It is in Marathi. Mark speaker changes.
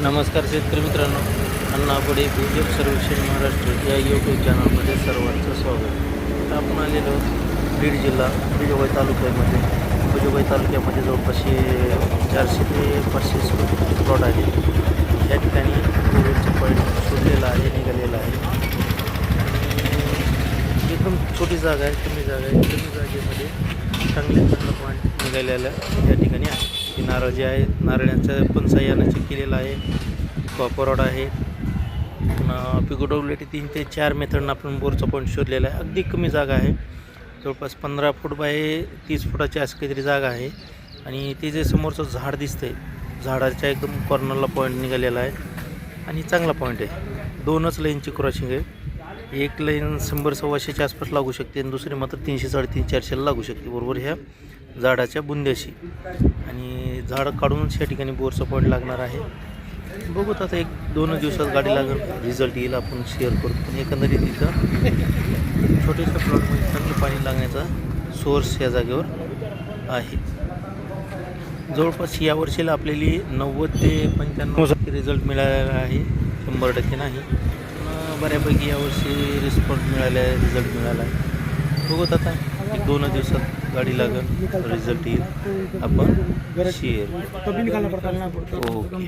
Speaker 1: नमस्कार शेतकरी मित्रांनो, अण्णापुढे भूजल सर्वेक्षण महाराष्ट्र या यूट्यूब चॅनलमध्ये सर्वांचं स्वागत. तर आपण आलेलो बीड जिल्हा भुजबळ तालुक्यामध्ये. भुजबळ तालुक्यामध्ये जवळपास 400 ते 500 प्लॉट आहे. या ठिकाणी कोविडचं पॉईंट शोधलेलं आहे, निघालेलं आहे. एकदम छोटी जागा आहे, कमी जागा आहे. कमी जागेमध्ये चांगलं पॉईंट निघालेलं या ठिकाणी आहे. ही नारळ जे आहे, नारळाचं पण सह्यानं केलेलं आहे. कॉपरॉड आहे. पुन्हा पिगोडब्ल्यूटी 3 ते 4 मेथडनं आपण बोरचा पॉईंट शोधलेला आहे. अगदी कमी जागा आहे, जवळपास 15 फूट बाय 30 फुटाची असं काहीतरी जागा आहे. आणि ते जे समोरचं झाड दिसतंय, झाडाच्या एकदम कॉर्नरला पॉईंट निघालेला आहे आणि चांगला पॉईंट आहे. 2च लाईनची क्रॉसिंग आहे. एक लाईन 100-125च्या आसपास लागू शकते आणि दुसरी मात्र 300-350-400ला लागू शकते, बरोबर ह्या झाडाच्या बुंद्याशी. आणि झाड काढूनच या ठिकाणी बोरचा पॉईंट लागणार आहे. बघूत आता 1-2 दिवसात गाडी लागेल, रिझल्ट येईल, आपण शेअर करू. पण एकंदरीत इथं छोट्याशा प्लॉटमध्ये चांगलं पाणी लागण्याचा सोर्स या जागेवर आहे. जवळपास या वर्षीला आपल्याला 90 ते 95% रिझल्ट मिळालेला आहे, 100% नाही. बऱ्यापैकी यावर्षी रिस्पॉन्स मिळाला आहे, रिझल्ट मिळाला आहे. बघूत आता 1-2 दिवसात गाडी लागेल, रिझल्ट येईल, आपण शेअर. ओके.